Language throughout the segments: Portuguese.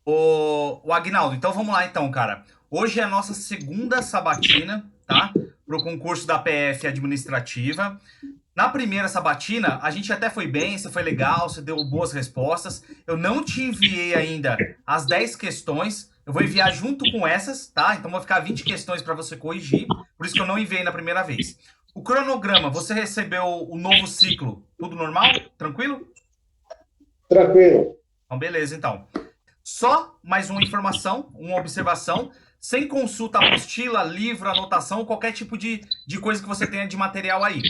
O Agnaldo, então vamos lá então, cara. Hoje é a nossa segunda sabatina, tá? Pro concurso da PF administrativa. Na primeira sabatina, a gente até foi bem, você foi legal, você deu boas respostas. Eu não te enviei ainda as 10 questões. Eu vou enviar junto com essas, tá? Então vou ficar 20 questões para você corrigir. Por isso que eu não enviei na primeira vez. O cronograma, você recebeu o novo ciclo? Tudo normal? Tranquilo? Tranquilo. Então, beleza, então. Só mais uma informação, uma observação, sem consulta apostila, livro, anotação, qualquer tipo de coisa que você tenha de material aí.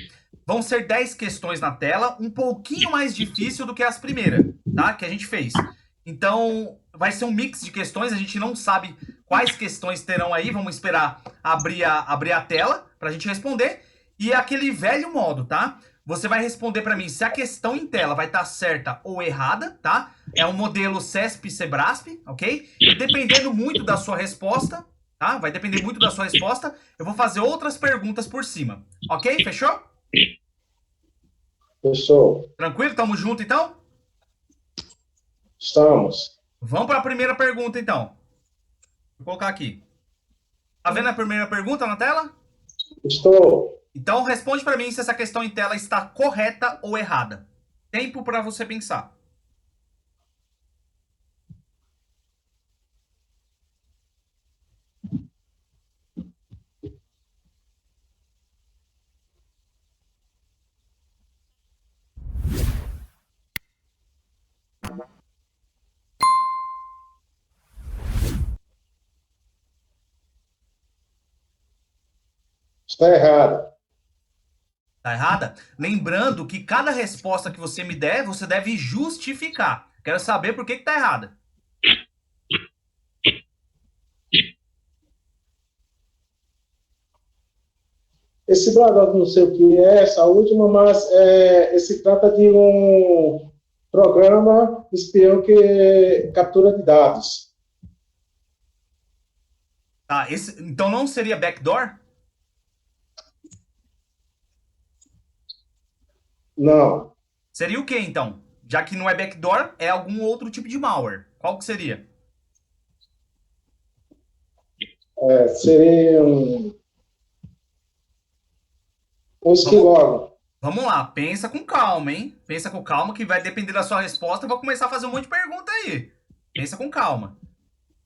Vão ser 10 questões na tela, um pouquinho mais difícil do que as primeiras, tá? Que a gente fez. Então, vai ser um mix de questões, a gente não sabe quais questões terão aí, vamos esperar abrir a tela pra gente responder. E é aquele velho modo, tá? Você vai responder pra mim se a questão em tela vai estar certa ou errada, tá? É um modelo CESP-SEBRASP, ok? E dependendo muito da sua resposta, tá? Vai depender muito da sua resposta. Eu vou fazer outras perguntas por cima, ok? Fechou? Fechou. Tranquilo? Tamo junto então? Estamos. Vamos para a primeira pergunta então. Vou colocar aqui. Tá vendo a primeira pergunta na tela? Estou. Então responde para mim se essa questão em tela está correta ou errada. Tempo para você pensar. Está errado. Tá errada? Lembrando que cada resposta que você me der, você deve justificar. Quero saber por que tá errada. Esse bradado não sei o que é essa última, mas esse trata de um programa espião que captura de dados. Tá, então não seria backdoor? Não. Seria o que então? Já que não é backdoor, é algum outro tipo de malware. Qual que seria? Seria um Vamos, esquilógrafo. vamos lá, pensa com calma, hein? Pensa com calma que vai depender da sua resposta. Eu vou começar a fazer um monte de pergunta aí. Pensa com calma.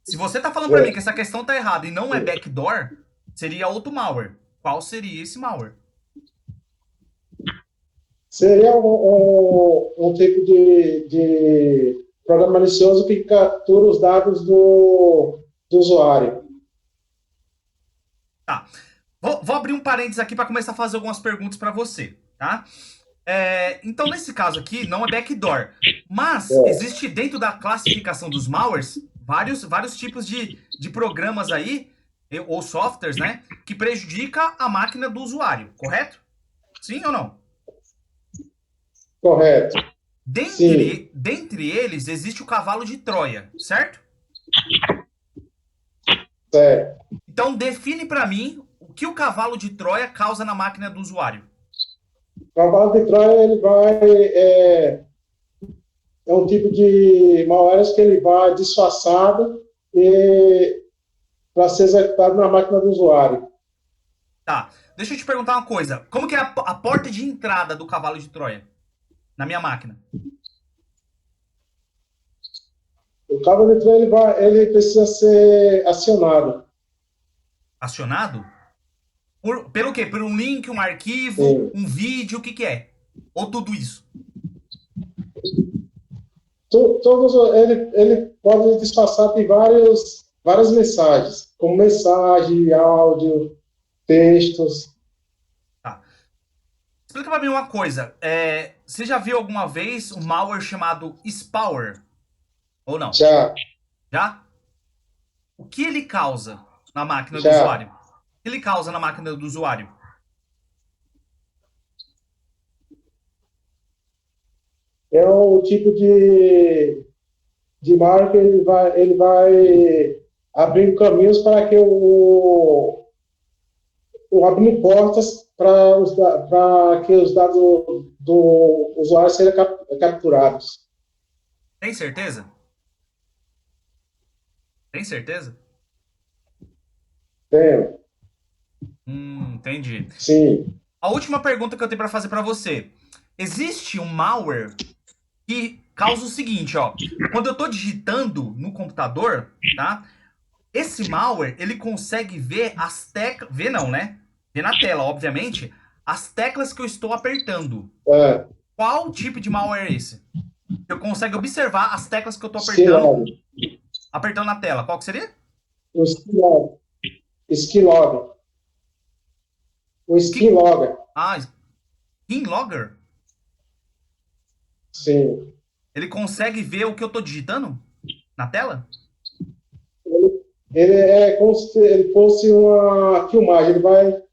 Se você tá falando pra mim que essa questão tá errada e não é backdoor, seria outro malware. Qual seria esse malware? Seria um tipo de programa malicioso que captura os dados do usuário. Tá. Vou abrir um parênteses aqui para começar a fazer algumas perguntas para você, tá? Então, nesse caso aqui, não é backdoor. Mas É, existe dentro da classificação dos malwares vários tipos de programas aí, ou softwares, né? Que prejudica a máquina do usuário, correto? Sim ou não? correto. Sim, Dentre eles existe o cavalo de Troia, certo? certo. Então define para mim o que o cavalo de Troia causa na máquina do usuário. O cavalo de Troia ele é um tipo de malware que ele vai disfarçado e para ser executado na máquina do usuário. Tá. Deixa eu te perguntar uma coisa. Como que é a porta de entrada do cavalo de Troia na minha máquina? O cabo de Troia ele precisa ser acionado. Acionado? Pelo quê? Por um link, um arquivo, Sim. um vídeo, o que que é? Ou tudo isso? Ele pode disfarçar de várias mensagens, como mensagem, áudio, textos. Tá. Explica pra mim uma coisa. Você já viu alguma vez um malware chamado Spyware? Ou não? Já, Já? O que ele causa na máquina do já. usuário? O que ele causa na máquina do usuário? É o tipo de marca que ele vai abrindo caminhos para que o abrindo portas para que os dados do usuário sejam capturados. Tem certeza? Tem certeza? Tenho. Entendi. Sim. A última pergunta que eu tenho para fazer para você. Existe um malware que causa o seguinte, ó. Quando eu estou digitando no computador, tá? Esse malware, ele consegue ver as teclas... Ver não, né? Ver na tela, obviamente, as teclas que eu estou apertando. É. Qual tipo de malware é esse? Eu consegue observar as teclas que eu estou Skilog. apertando na tela. Qual que seria? O Skilog. Skilog. O Que... Skilog. Ah, Keylogger? Sim. Ele consegue ver o que eu estou digitando na tela? Ele é como se ele fosse uma filmagem. Ele vai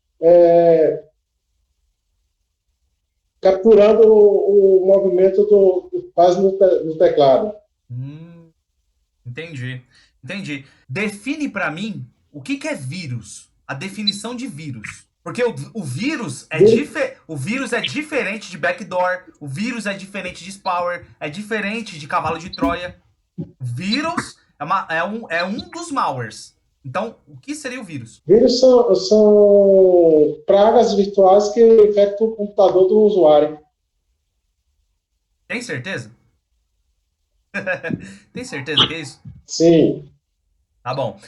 capturando o movimento faz no teclado. Entendi. Entendi. Define para mim o que é vírus. A definição de vírus. Porque o vírus é o vírus é diferente de backdoor, o vírus é diferente de spyware, é diferente de cavalo de Troia. Vírus é um dos malwares. Então, o que seria o vírus? Vírus são pragas virtuais que infectam o computador do usuário. Tem certeza? Tem certeza que é isso? Sim. Tá bom.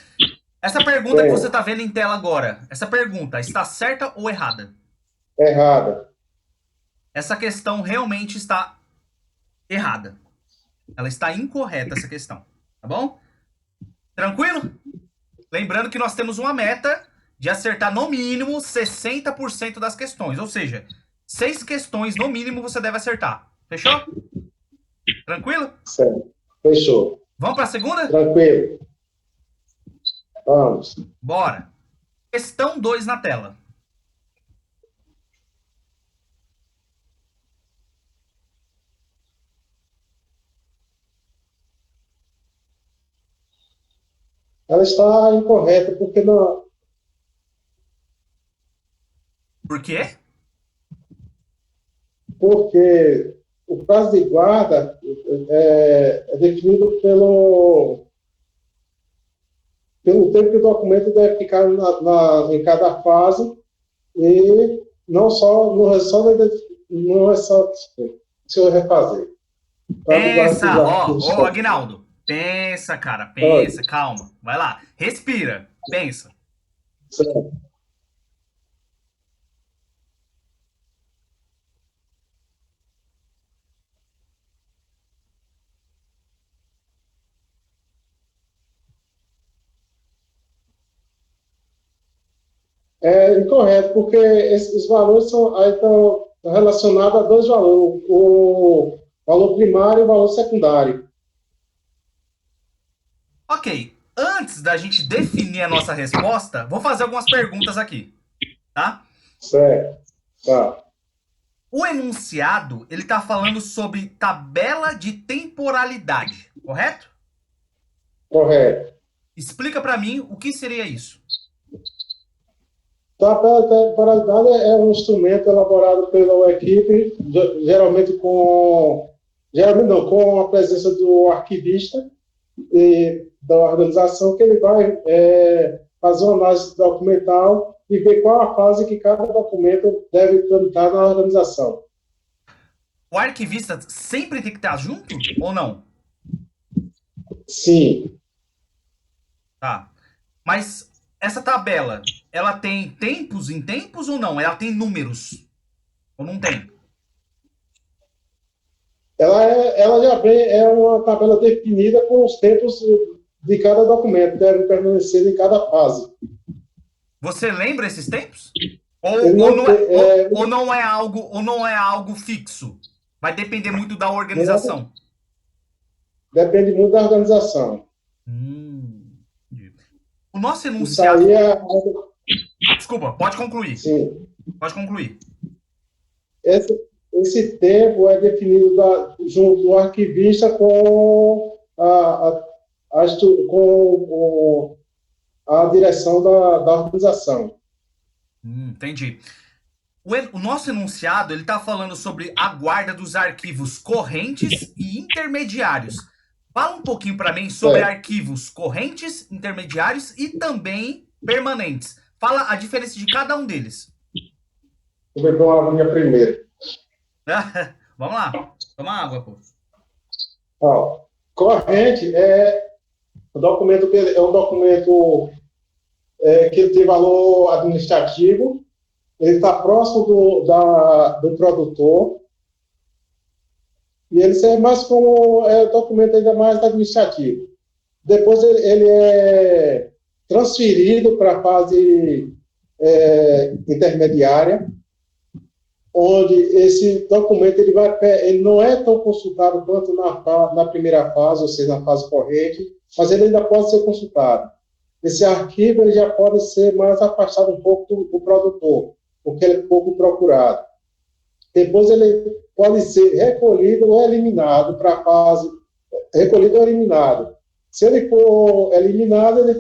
Essa pergunta que você está vendo em tela agora, essa pergunta está certa ou errada? Errada. Essa questão realmente está errada. Ela está incorreta, essa questão. Tá bom? Tranquilo? Lembrando que nós temos uma meta de acertar no mínimo 60% das questões. Ou seja, 6 questões no mínimo você deve acertar. Fechou? Tranquilo? Certo. Fechou. Vamos para a segunda? Tranquilo. Vamos. Bora. Questão 2 na tela. Ela está incorreta, porque não. Por quê? Porque o prazo de guarda é definido pelo tempo que o documento deve ficar em cada fase e não só no não é só se eu refazer. Prazo de guarda dos Pensa, arquivos. ó, Aguinaldo. Pensa, cara, pensa, calma. Vai lá, respira, pensa. Certo. É incorreto, porque os valores estão relacionados a dois valores, o valor primário e o valor secundário. Ok, antes da gente definir a nossa resposta, vou fazer algumas perguntas aqui, tá? Certo. Tá. O enunciado, ele tá falando sobre tabela de temporalidade, correto? Correto. Explica para mim o que seria isso. Tabela de temporalidade é um instrumento elaborado pela equipe, geralmente não, com a presença do arquivista e da organização, que ele vai fazer uma análise documental e ver qual a fase que cada documento deve tramitar na organização. O arquivista sempre tem que estar junto ou não? Sim. Tá. Mas essa tabela, ela tem tempos em tempos ou não? Ela tem números? Ou não tem? Ela já é uma tabela definida com os tempos de cada documento, deve permanecer em cada fase. Você lembra esses tempos? Ou não é algo fixo? Vai depender muito da organização. Depende muito da organização. O nosso enunciado... Isso aí Desculpa, pode concluir. Sim. Pode concluir. Esse tempo é definido junto do arquivista com a direção da organização. Entendi. O nosso enunciado, ele está falando sobre a guarda dos arquivos correntes e intermediários. Fala um pouquinho para mim sobre É, arquivos correntes, intermediários e também permanentes. Fala a diferença de cada um deles. vou beber uma aguinha primeiro. Vamos lá. Toma água, pô. Ó, corrente é um documento que ele tem valor administrativo, ele está próximo do produtor, e ele serve mais como documento ainda mais administrativo. Depois ele é transferido para a fase intermediária, onde esse documento ele não é tão consultado quanto na primeira fase, ou seja, na fase corrente, mas ele ainda pode ser consultado. Esse arquivo ele já pode ser mais afastado um pouco do produtor, porque ele é pouco procurado. Depois ele pode ser recolhido ou eliminado para a fase recolhido ou eliminado. Se ele for eliminado, ele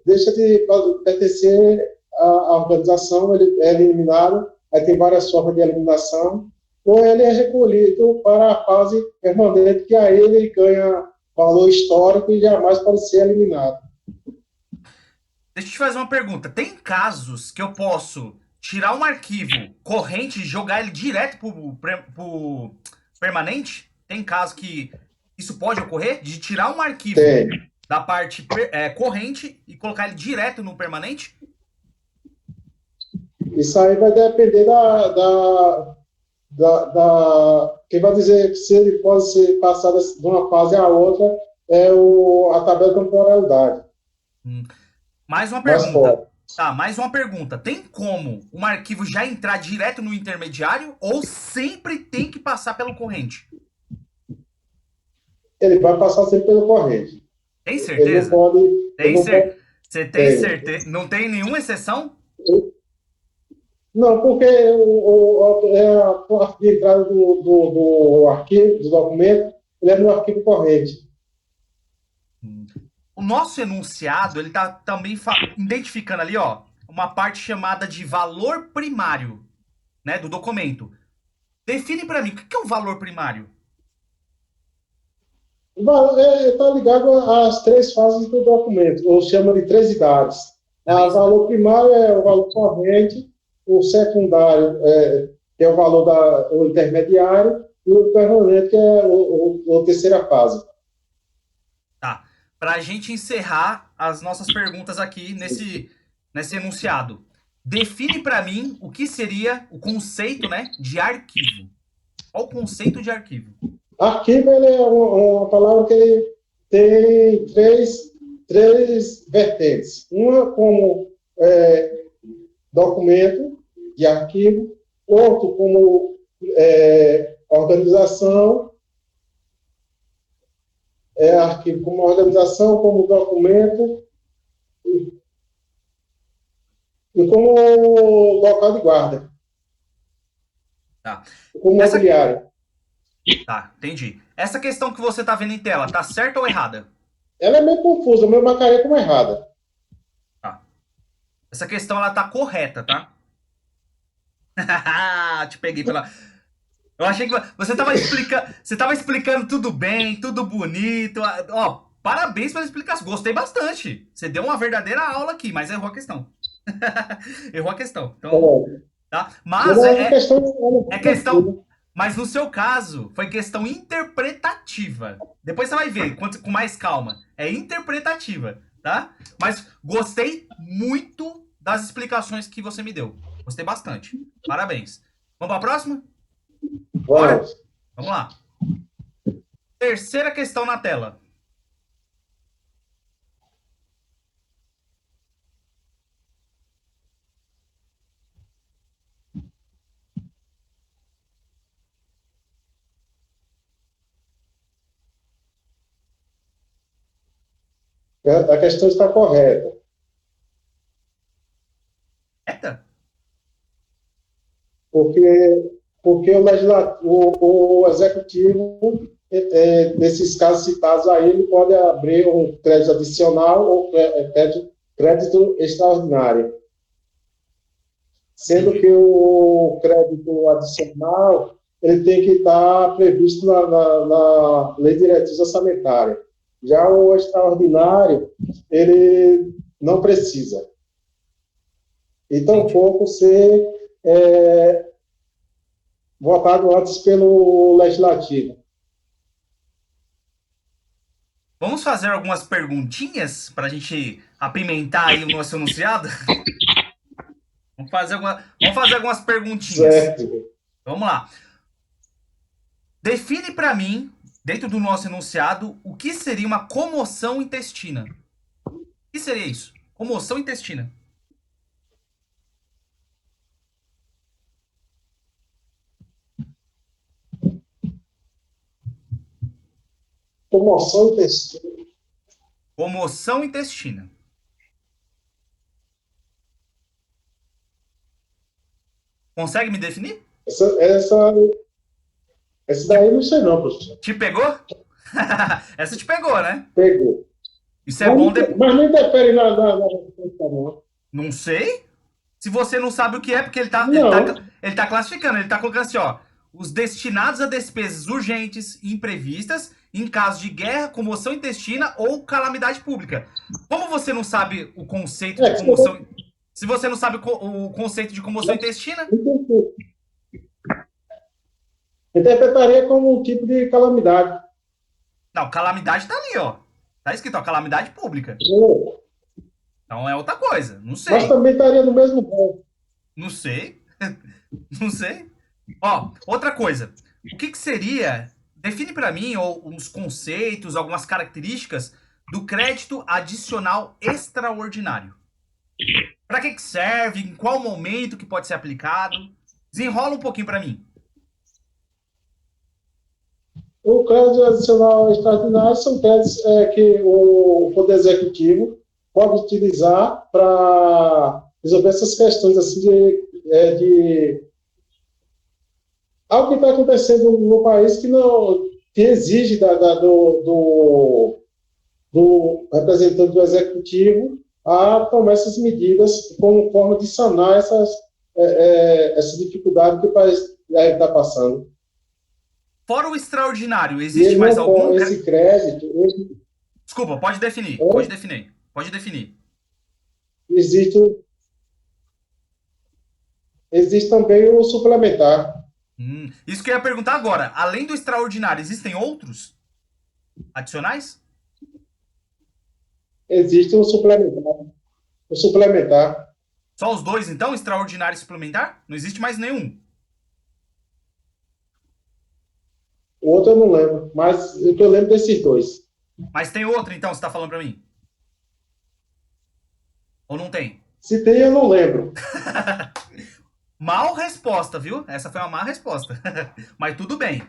deixa de pertencer à organização, ele é eliminado, aí tem várias formas de eliminação, ou ele é recolhido para a fase permanente, que aí ele ganha valor histórico e jamais pode ser eliminado. Deixa eu te fazer uma pergunta. Tem casos que eu posso tirar um arquivo corrente e jogar ele direto pro permanente? Tem caso que isso pode ocorrer? De tirar um arquivo Tem. da parte corrente e colocar ele direto no permanente? Isso aí vai depender quem vai dizer se ele pode ser passado de uma fase à outra a tabela de temporalidade. Mais uma Mas pergunta. pode. Tá, mais uma pergunta. Tem como um arquivo já entrar direto no intermediário ou sempre tem que passar pelo corrente? Ele vai passar sempre pelo corrente. Tem Ele não certeza? pode. Tem Ele não pode Você tem certeza? Não tem nenhuma exceção? não, porque a porta de entrada do arquivo, do documento, ele é no arquivo corrente. O nosso enunciado, ele tá também identificando ali, ó, uma parte chamada de valor primário, né, do documento. Define para mim, o que é o valor primário? Está ligado às três fases do documento, ou chama de três idades. O valor primário é o valor corrente, o secundário que é o valor o intermediário, e o permanente, que é a terceira fase. Tá. Para a gente encerrar as nossas perguntas aqui nesse enunciado, define para mim o que seria o conceito, né, de arquivo. Qual o conceito de arquivo? Arquivo ele é uma palavra que ele tem três vertentes. Uma como documento de arquivo, outro como organização, arquivo como organização, como documento e como local de guarda, Tá. como mobiliário. Tá, entendi. Essa questão que você tá vendo em tela, tá certa ou errada? Ela é meio confusa, eu marcaria como errada. Tá. Essa questão, ela tá correta, tá? Te peguei pela... Eu achei que você tava explicando tudo bem, tudo bonito. Ó, parabéns pela explicação. Gostei bastante. Você deu uma verdadeira aula aqui, mas errou a questão. Errou a questão. Então, tá? Mas é questão. Mas no seu caso, foi questão interpretativa. Depois você vai ver com mais calma. É interpretativa, tá? Mas gostei muito das explicações que você me deu. Gostei bastante. Parabéns. Vamos para a próxima? Bora? Vamos lá. Terceira questão na tela. A questão está correta. Eita. Porque o executivo, nesses casos citados aí, ele pode abrir um crédito adicional ou crédito extraordinário. Sendo que o crédito adicional, ele tem que estar previsto na Lei de Diretriz Orçamentária. Já o extraordinário, ele não precisa. E tampouco ser votado antes pelo Legislativo. Vamos fazer algumas perguntinhas para a gente apimentar aí o nosso enunciado? Vamos fazer algumas perguntinhas. Certo. Vamos lá. Define para mim, dentro do nosso enunciado, o que seria uma comoção intestina. O que seria isso? Comoção intestina. Comoção intestina. Comoção intestina. Consegue me definir? Essa daí não sei não, professor. Te pegou? Essa te pegou, né? Pegou. Isso é bom. Mas não interfere na resposta, não. Não sei. Se você não sabe o que é, porque ele tá classificando, ele tá colocando assim, ó. Os destinados a despesas urgentes e imprevistas em caso de guerra, comoção intestina ou calamidade pública. Como você não sabe o conceito de comoção... Se você não sabe o conceito de comoção intestina... Interpretaria como um tipo de calamidade. Não, calamidade tá ali, ó. Tá escrito, ó, calamidade pública. Então é outra coisa, não sei. Mas também estaria no mesmo ponto. Não sei. Não sei. Ó, outra coisa. O que seria... Define para mim uns conceitos, algumas características do crédito adicional extraordinário. Para que serve? Em qual momento que pode ser aplicado? Desenrola um pouquinho para mim. O crédito adicional extraordinário são créditos que o Poder Executivo pode utilizar para resolver essas questões assim, de algo que está acontecendo no país que exige do representante do Executivo a tomar essas medidas como forma de sanar essa dificuldade que o país está passando. Fora o extraordinário, existe mais algum? Esse crédito... Desculpa, pode definir. Pode definir. Existe também o suplementar. Isso que eu ia perguntar agora. Além do extraordinário, existem outros adicionais? Existe o suplementar. Só os dois, então? Extraordinário e suplementar? Não existe mais nenhum? O outro eu não lembro, mas eu lembro desses dois. Mas tem outro, então, você está falando para mim? Ou não tem? Se tem, eu não lembro. Mal resposta, viu? Essa foi uma má resposta. Mas tudo bem,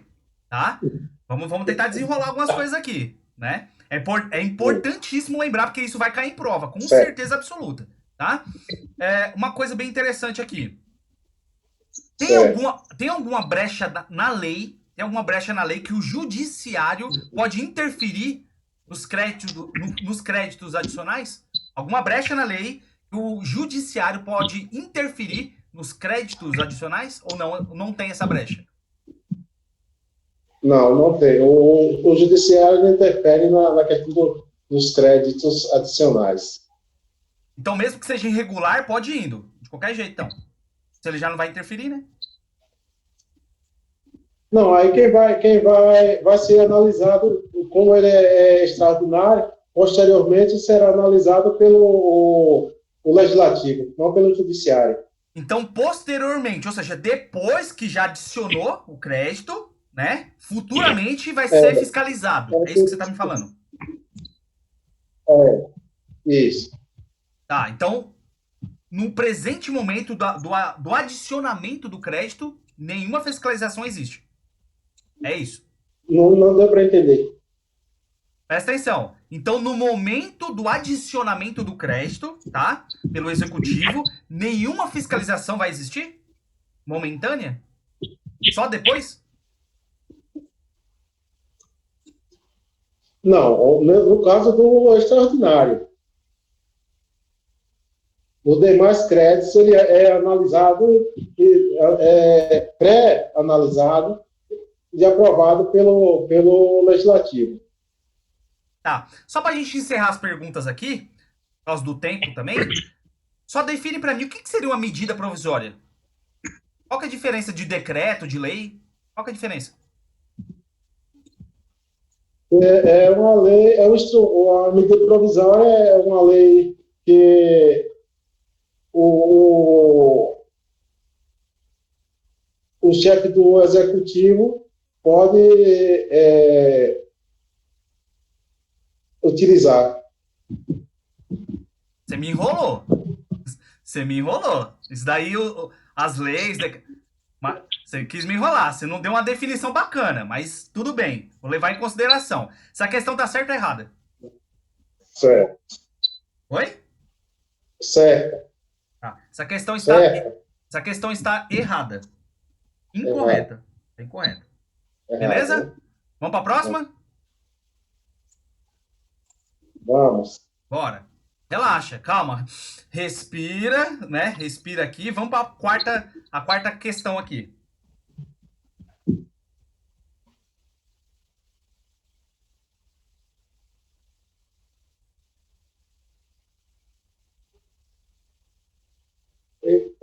tá? Vamos tentar desenrolar algumas coisas aqui, né? É importantíssimo lembrar, porque isso vai cair em prova, com certeza absoluta, tá? Uma coisa bem interessante aqui. Tem alguma brecha na lei? Tem alguma brecha na lei que o judiciário pode interferir nos créditos adicionais? Alguma brecha na lei que o judiciário pode interferir nos créditos adicionais? Ou não tem essa brecha? Não tem. O judiciário não interfere na questão dos créditos adicionais. Então, mesmo que seja irregular, pode ir indo. De qualquer jeito, então. Se ele já não vai interferir, né? Não, aí quem vai ser analisado, como ele é extraordinário, posteriormente será analisado pelo Legislativo, não pelo Judiciário. Então, posteriormente, ou seja, depois que já adicionou o crédito, né? Futuramente vai ser fiscalizado. É isso que você está me falando. Isso. Tá, então, no presente momento do adicionamento do crédito, nenhuma fiscalização existe. É isso. Não deu para entender. Presta atenção. Então, no momento do adicionamento do crédito, tá? Pelo executivo, nenhuma fiscalização vai existir? Momentânea? Só depois? Não, no caso do extraordinário. Os demais créditos, ele é analisado, pré-analisado de aprovado pelo Legislativo. Tá. Só para a gente encerrar as perguntas aqui, por causa do tempo também, só define para mim o que seria uma medida provisória. Qual que é a diferença de decreto, de lei? Qual que é a diferença? É uma lei, a medida provisória é uma lei que o, o chefe do executivo pode utilizar. Você me enrolou. Você me enrolou. Isso daí, as leis. Você quis me enrolar. Você não deu uma definição bacana, mas tudo bem. Vou levar em consideração. Essa questão tá certa ou errada? Certo. Oi? Certo. Tá. Essa questão está errada. Incorreta. Incorreta. Beleza? Vamos para a próxima? Vamos. Bora. Relaxa, calma. Respira, né? Respira aqui. Vamos para a quarta questão aqui.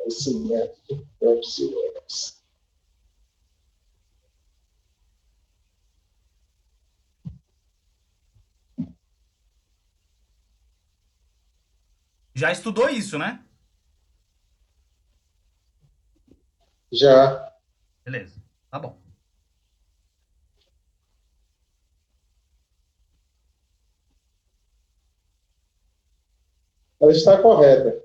Esse método é possível. Já estudou isso, né? Já. Beleza. Tá bom. Ela está correta.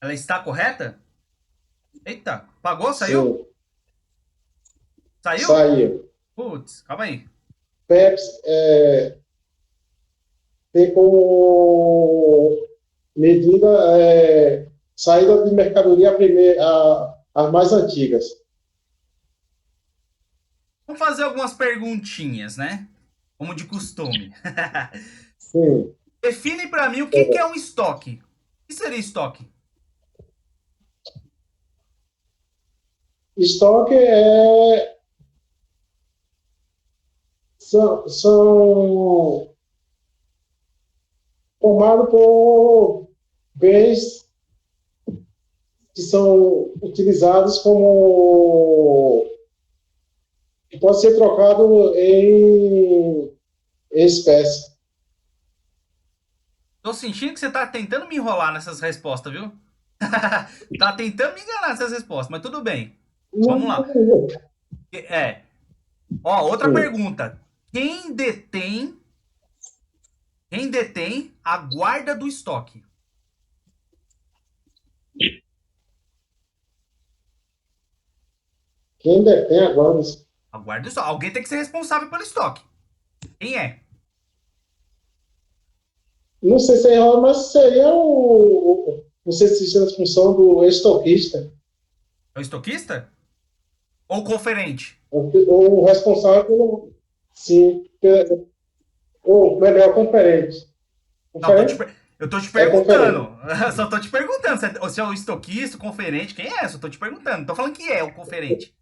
Ela está correta? Eita, pagou? Saiu? Sim. Saiu? Saiu. Putz, calma aí. PEPs tem como medida saída de mercadoria as mais antigas. Vamos fazer algumas perguntinhas, né? Como de costume. Sim. Define para mim o que é um estoque. O que seria estoque? Estoque são formados por bens que são utilizados como que pode ser trocado em espécie. Tô sentindo que você tá tentando me enrolar nessas respostas, viu? Tá tentando me enganar nessas respostas, mas tudo bem. Vamos lá. Outra pergunta. Quem detém a guarda do estoque? Quem detém agora? A guarda do estoque. Alguém tem que ser responsável pelo estoque. Quem é? Não sei se é errado, mas seria não sei se isso é a função do estoquista. É o estoquista? Ou o conferente? Ou o responsável pelo. Sim. Ou melhor, conferente. Não, Conferente? eu tô te É perguntando. conferente. Só tô te perguntando se é o estoquista, o conferente, quem é? Só tô te perguntando. Não tô falando que é o conferente.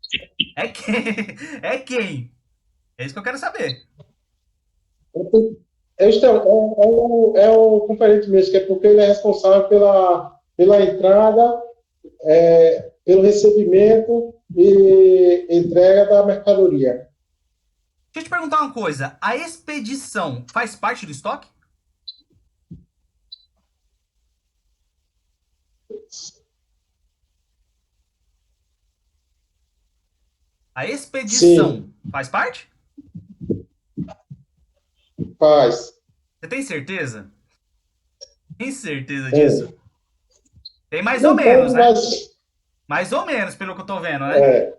É quem? É quem? É isso que eu quero saber. É o conferente mesmo, que é porque ele é responsável pela entrada, pelo recebimento e entrega da mercadoria. Deixa eu te perguntar uma coisa. A expedição faz parte do estoque? A expedição Sim, faz parte? faz. Você tem certeza? Tem certeza disso? Tem. Tem mais ou Não menos, tanto, né? mas. Mais ou menos, pelo que eu tô vendo, né? É,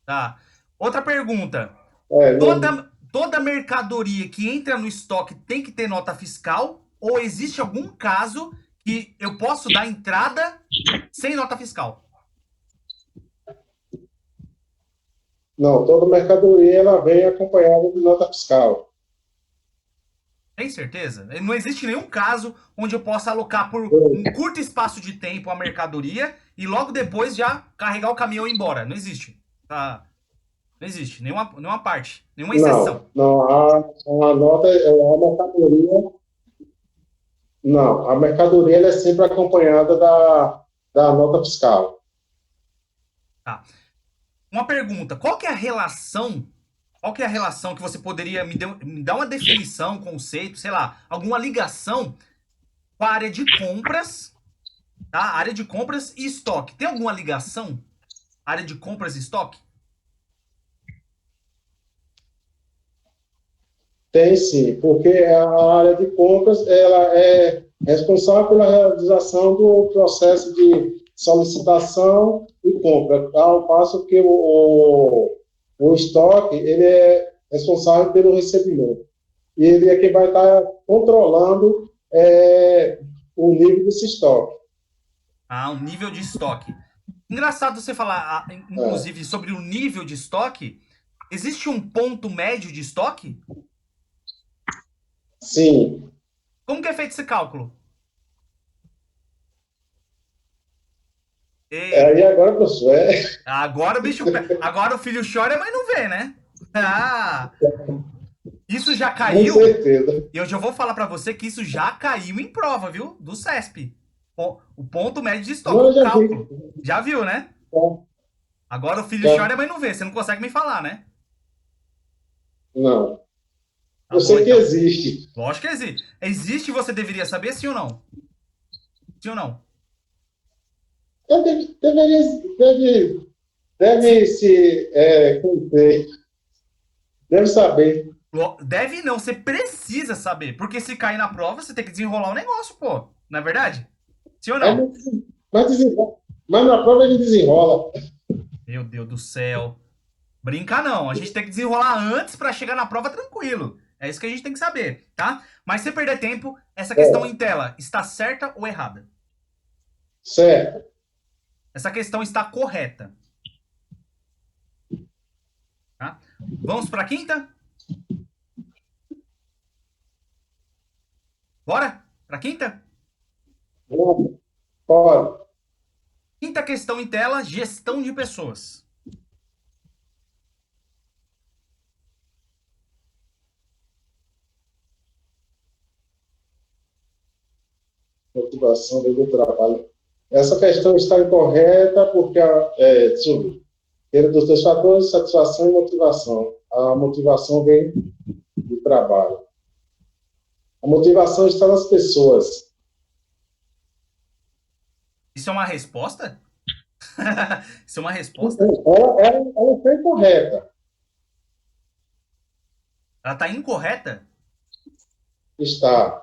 Tá. Outra pergunta. não, Toda mercadoria que entra no estoque tem que ter nota fiscal? Ou existe algum caso que eu posso dar entrada sem nota fiscal? não, toda mercadoria ela vem acompanhada de nota fiscal. Tem certeza? Não existe nenhum caso onde eu possa alocar por um curto espaço de tempo a mercadoria e logo depois já carregar o caminhão e ir embora. Não existe. Tá? Não existe. Nenhuma parte. Nenhuma Não, exceção. não, a nota, a mercadoria, não, a mercadoria ela é sempre acompanhada da nota fiscal. Tá. Uma pergunta. Qual que é a relação? Qual que é a relação que você poderia me dar uma definição, conceito, sei lá, alguma ligação com a área de compras, tá? Área de compras e estoque. Tem alguma ligação? Área de compras e estoque? Tem sim, porque a área de compras ela é responsável pela realização do processo de solicitação e compra, ao passo que o estoque ele é responsável pelo recebimento. E ele é quem vai estar controlando o nível desse estoque. Ah, o nível de estoque. Engraçado você falar, É, inclusive, sobre o nível de estoque. Existe um ponto médio de estoque? sim. Como que é feito esse cálculo? E Ei, agora, professor, agora o bicho. Agora o filho chora, mas não vê, né? Ah, isso já com caiu. certeza. E eu já vou falar pra você que isso já caiu em prova, viu? Do CESP. O ponto médio de estoque, Não, eu o já vi. cálculo. Já viu, né? Agora o filho Já, chora, mas não vê. Você não consegue me falar, né? não. Tá Eu bom, sei que então. existe. Lógico que existe. Existe e você deveria saber, sim ou não? Sim ou não? Eu deve se conhecer, deve saber. Deve não, você precisa saber. Porque se cair na prova, você tem que desenrolar o negócio, pô. Não é verdade? Sim ou É, não? mas, desenrola, mas na prova ele desenrola. Meu Deus do céu. Brinca não. A gente tem que desenrolar antes pra chegar na prova tranquilo. É isso que a gente tem que saber, tá? Mas sem perder tempo, essa questão em É, tela está certa ou errada? certo. Essa questão está correta, tá? Vamos pra quinta? Bora? Pra quinta? Vamos, pode. Quinta questão em tela, gestão de pessoas. Motivação do trabalho. Essa questão está incorreta porque, deixa eu ver, ele dos dois fatores, satisfação e motivação. A motivação vem do trabalho. A motivação está nas pessoas. Isso é uma resposta? Isso é uma resposta? Então, ela está incorreta. Ela tá incorreta? Está.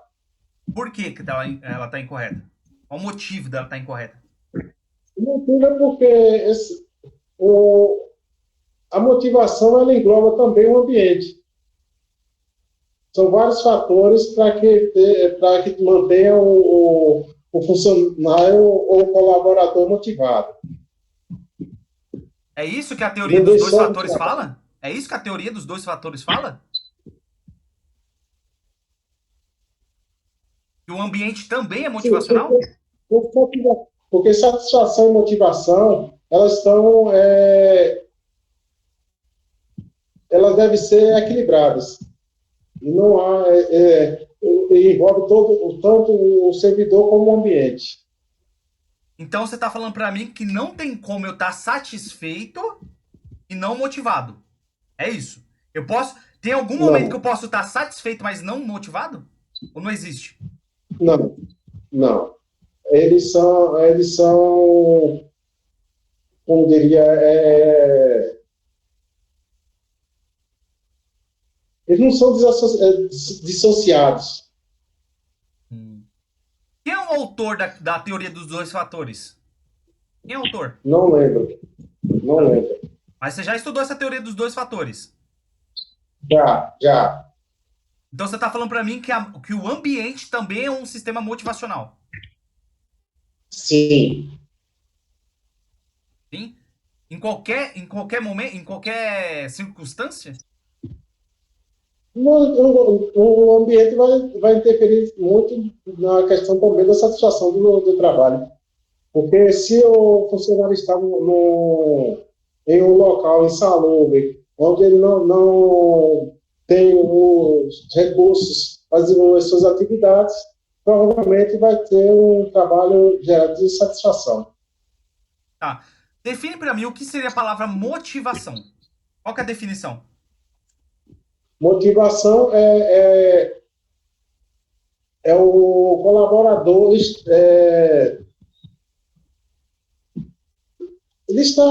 Por que que ela tá incorreta? Qual o motivo dela estar incorreta? O motivo é porque o, a motivação ela engloba também o ambiente. São vários fatores para que mantenha o funcionário ou o colaborador motivado. É isso que a teoria Não dos vem dois só do fatores trabalho. fala? É isso que a teoria dos dois fatores fala? Que o ambiente também é Sim, motivacional? porque satisfação e motivação elas devem ser equilibradas. E não há, envolve tanto o servidor como o ambiente. Então você tá falando pra mim que não tem como eu estar satisfeito e não motivado. É isso. Eu posso. Tem algum momento que eu Não, posso estar satisfeito, mas não motivado? Ou não existe? não, não. Eles são, como diria, eles não são dissociados. Hum. Quem é o autor da teoria dos dois fatores? Quem é o autor? Não lembro, não Tá. lembro. Mas você já estudou essa teoria dos dois fatores. Já, já, Então você tá falando pra mim que o ambiente também é um sistema motivacional. sim. Sim? Em qualquer momento, em qualquer circunstância? O ambiente vai interferir muito na questão também da satisfação do trabalho. Porque se o funcionário está em um local insalubre, onde ele não tem os recursos para desenvolver suas atividades, provavelmente vai ter um trabalho gerado de satisfação. Tá. Define para mim o que seria a palavra motivação. Qual que é a definição? Motivação é o colaborador ele está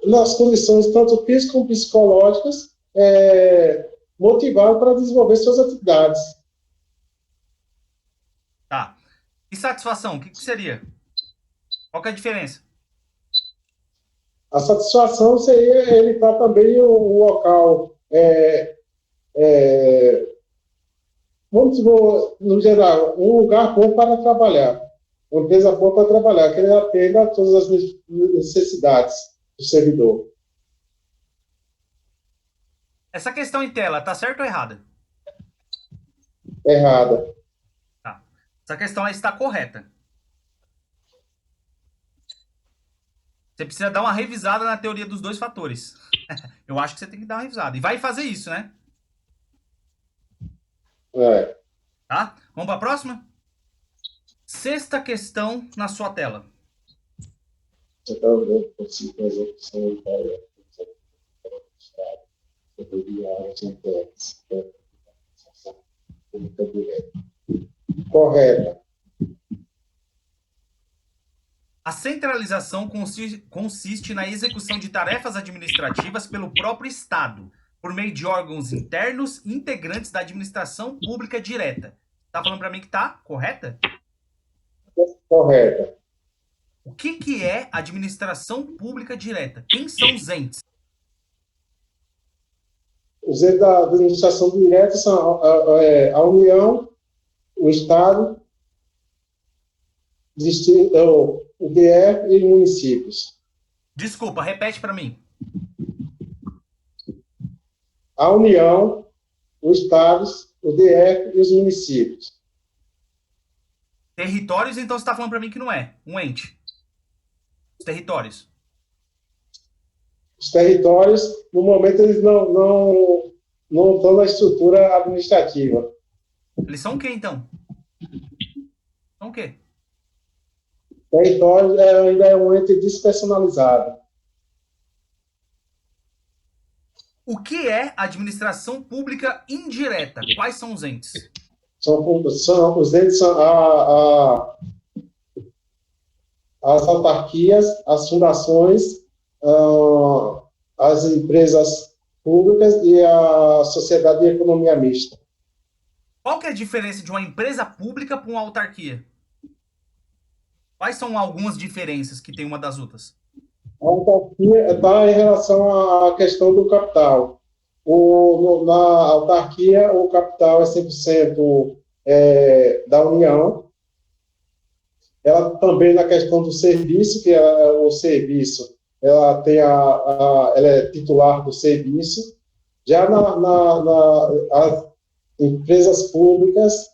nas condições tanto físicas como psicológicas motivado para desenvolver suas atividades. Tá. E satisfação, o que seria? Qual que é a diferença? A satisfação seria ele estar também em um local, vamos dizer, no geral, um lugar bom para trabalhar, uma empresa boa para trabalhar, que ele atenda a todas as necessidades do servidor. Essa questão em tela, tá certa ou errada? Errada. Tá. Essa questão aí está correta. Você precisa dar uma revisada na teoria dos dois fatores. Eu acho que você tem que dar uma revisada. E vai fazer isso, né? Tá? Vamos para a próxima? Sexta questão na sua tela. Correta. A centralização consiste na execução de tarefas administrativas pelo próprio Estado, por meio de órgãos internos integrantes da administração pública direta. Tá falando para mim que tá correta? Correta. O que é administração pública direta? Quem são os entes? Os entes da administração direta são a União, o Estado, o DF e municípios. Desculpa, repete para mim. A União, os Estados, o DF e os municípios. Territórios, então você está falando para mim que não é um ente. Os territórios. Os territórios, no momento, eles não estão na estrutura administrativa. Eles são o quê, então? São o quê? Território ainda é um ente despersonalizado. O que é administração pública indireta? Quais são os entes? Os entes são as autarquias, as fundações, as empresas públicas e a sociedade de economia mista. Qual que é a diferença de uma empresa pública para uma autarquia? Quais são algumas diferenças que tem uma das outras? A autarquia está em relação à questão do capital. Na autarquia, o capital é 100% da União. Ela também, na questão do serviço, que é o serviço, ela é titular do serviço. Já as empresas públicas,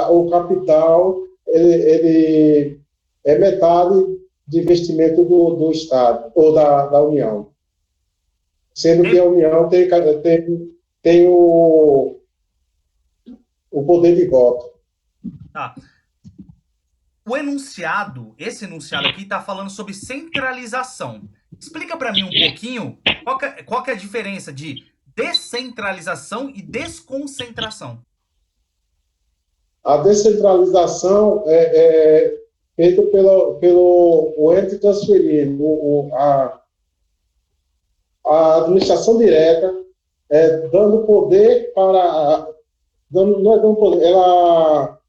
o capital ele é metade de investimento do Estado ou da União. Sendo que a União tem o poder de voto. Tá. Esse enunciado aqui está falando sobre centralização. Explica para mim um pouquinho qual que é a diferença de descentralização e desconcentração. A descentralização é feita pelo ente transferido, a administração direta, dando poder para. Não é dando poder, ela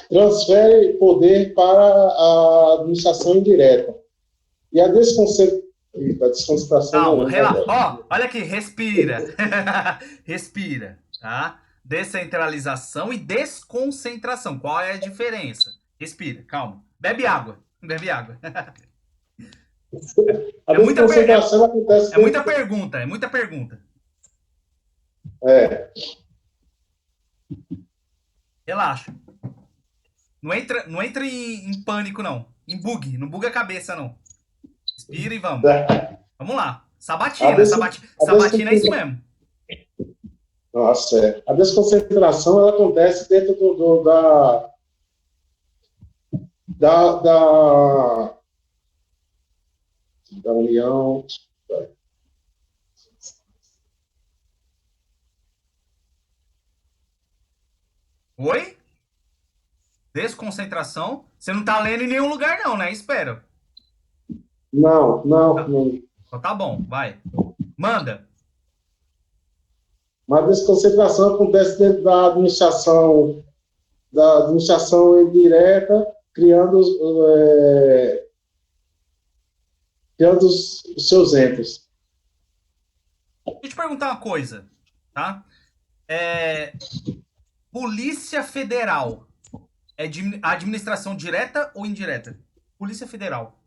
transfere poder para a administração indireta. E a desconcentração. Calma, relaxa. Ó, olha aqui, respira. Respira, tá? Descentralização e desconcentração. Qual é a diferença? Respira, calma. Bebe água. Bebe água. A É muita, desconcentração acontece é muita dentro. pergunta, é muita pergunta. É, Relaxa. Não entra em pânico, não. Em bug. Não buga a cabeça, não. Respira e vamos. é. Vamos lá. A, Sabatina. des, a, Sabatina é isso desconcentração, mesmo. nossa, é. A desconcentração ela acontece dentro da, da, da união. Oi? Desconcentração. Você não tá lendo em nenhum lugar, não, né? Espera. Não, não, Tá. não. Então tá bom, vai. Manda. Mas a desconcentração acontece dentro da administração indireta, criando, criando os seus entes. Deixa eu te perguntar uma coisa, tá? É, Polícia Federal é administração direta ou indireta? Polícia Federal.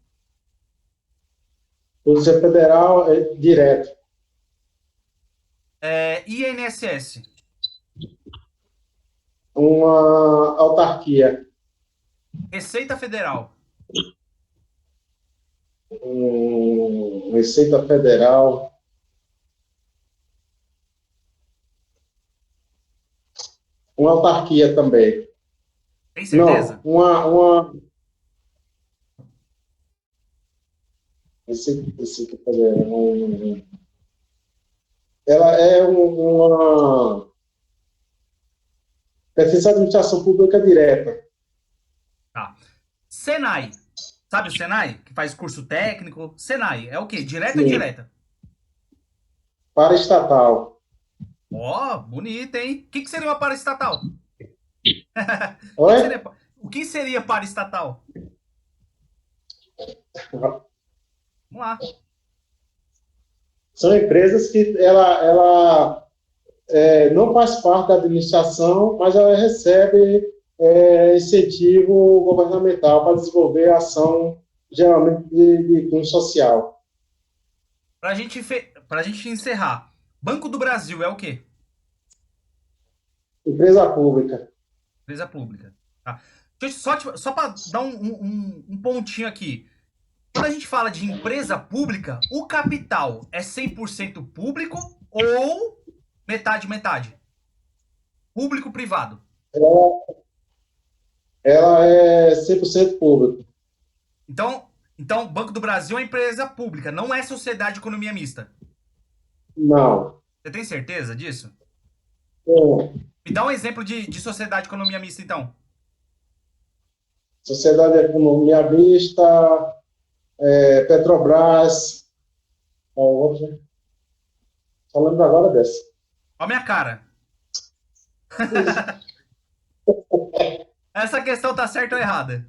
Polícia Federal é direto. INSS. Uma autarquia. Receita Federal. Receita Federal. Uma autarquia também. Tem Não, certeza? Receita Federal. Ela é uma Defesa da Administração Pública Direta. Tá. Senai. Sabe o Senai? Que faz curso técnico? Senai. É o quê? Direta ou Sim. indireta? Paraestatal. Ó, bonito, hein? O que seria uma paraestatal? Oi? O que seria paraestatal? Vamos lá. São empresas que ela não faz parte da administração, mas ela recebe incentivo governamental para desenvolver ação, geralmente de cunho social. Pra gente encerrar. Banco do Brasil é o quê? Empresa pública. Empresa pública. Tá? Só para dar um pontinho aqui. Quando a gente fala de empresa pública, o capital é 100% público ou metade, metade? Público-privado. Ela, ela é 100% pública. Então, Banco do Brasil é empresa pública, não é sociedade de economia mista. Não. Você tem certeza disso? Bom, Me dá um exemplo de sociedade de economia mista, então. Sociedade de Economia Mista, Petrobras, outra. Só lembro agora dessa. Ó a minha cara. Essa questão tá certa ou errada?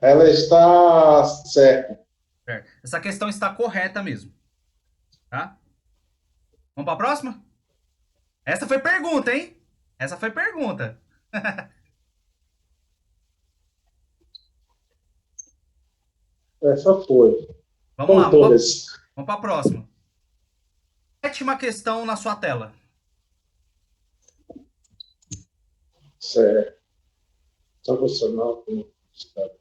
Ela está certa. Essa questão está correta mesmo. Tá? Vamos para a próxima? Essa foi pergunta, hein? Essa foi pergunta. Essa foi. Vamos Com lá, todas. vamos para a próxima. Sétima questão na sua tela. Certo. Profissional como Estado.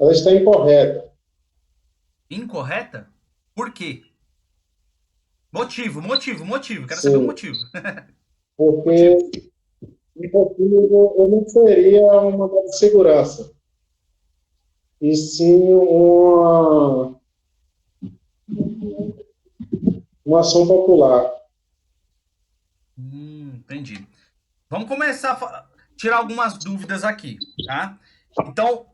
Ela está incorreta. Incorreta? Por quê? Motivo. Quero saber o Sim, motivo. Motivo. porque um pouquinho eu não seria uma área de segurança, e sim uma ação popular. Entendi. Vamos começar a tirar algumas dúvidas aqui, tá? Então,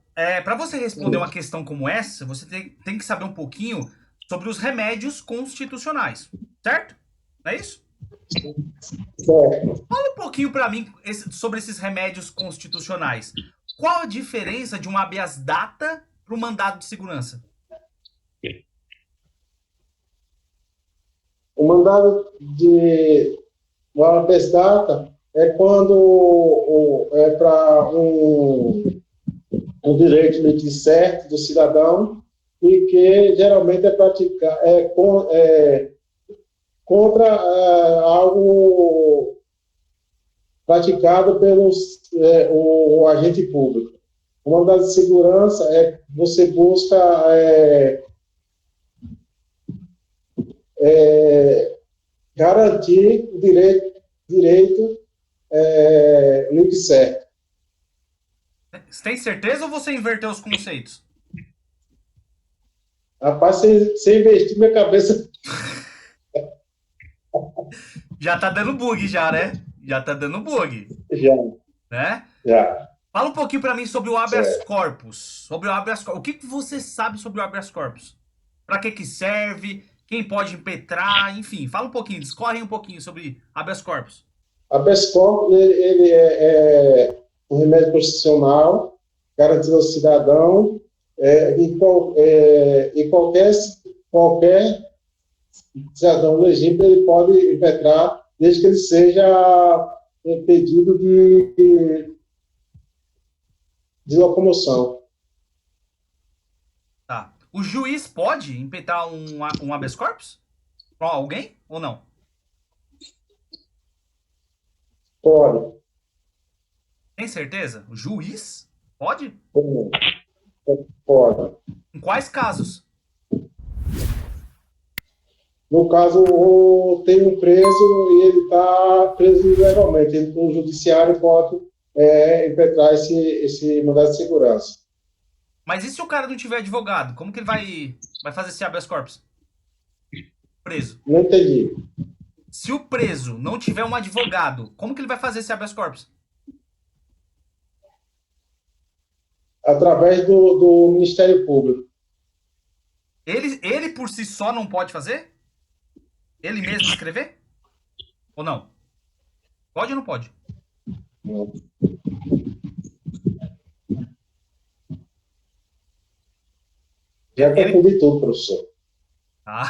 para você responder uma questão como essa, você tem que saber um pouquinho sobre os remédios constitucionais, certo? Não é isso? Certo. Fala um pouquinho para mim sobre esses remédios constitucionais. Qual a diferença de um habeas data para um mandado de segurança? O mandado de uma habeas data é quando é para um direito de certo do cidadão e que geralmente é praticar contra algo praticado o agente público. O mandado de segurança é você busca garantir o direito livre e certo. Você tem certeza ou você inverteu os conceitos? Rapaz, você investir minha cabeça. Já tá dando bug já, né? Já tá dando bug, Já, né? já. Fala um pouquinho para mim sobre o habeas Certo. corpus. Sobre o habeas corpus. O que você sabe sobre o habeas corpus? Para que serve? Quem pode impetrar? Enfim, fala um pouquinho, discorre um pouquinho sobre habeas corpus. Habeas corpus, ele é um remédio constitucional garantido ao cidadão e qualquer cidadão legítimo ele pode impetrar desde que ele seja impedido de locomoção. Tá. O juiz pode impetrar um habeas corpus? Pra alguém ou não? Pode. Tem certeza? O juiz pode? Pode. Em quais casos? No caso, tem um preso e ele está preso ilegalmente. O judiciário pode impetrar esse mandado de segurança. Mas e se o cara não tiver advogado? Como que ele vai fazer esse habeas corpus? Preso. Não entendi. Se o preso não tiver um advogado, como que ele vai fazer esse habeas corpus? Através do Ministério Público. Ele por si só não pode fazer? Ele mesmo escrever? Ou não? Pode ou não pode? Não. Já confundi tudo, professor. Ah,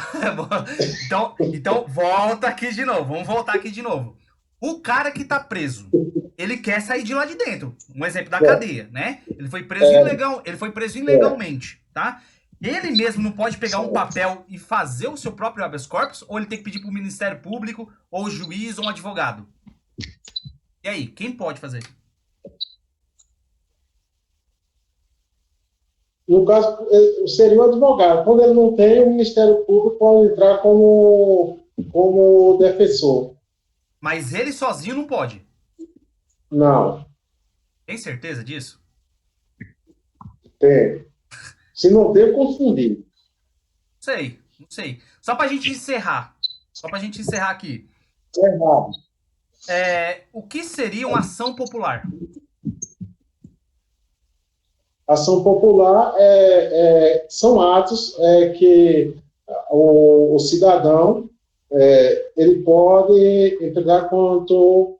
então volta aqui de novo. Vamos voltar aqui de novo. O cara que tá preso, ele quer sair de lá de dentro. Um exemplo da cadeia, né? Ele foi preso ilegalmente, tá? Ele mesmo não pode pegar um papel e fazer o seu próprio habeas corpus, ou ele tem que pedir pro Ministério Público, ou o juiz, ou um advogado? E aí, quem pode fazer? No caso, seria o advogado. Quando ele não tem, o Ministério Público pode entrar como defensor. Mas ele sozinho não pode. Não. Tem certeza disso? Tem. Se não der, confundir. Não sei. Só pra gente encerrar. Só pra gente encerrar aqui. Errado. O que seria uma ação popular? Ação popular são atos que o cidadão ele pode entregar quanto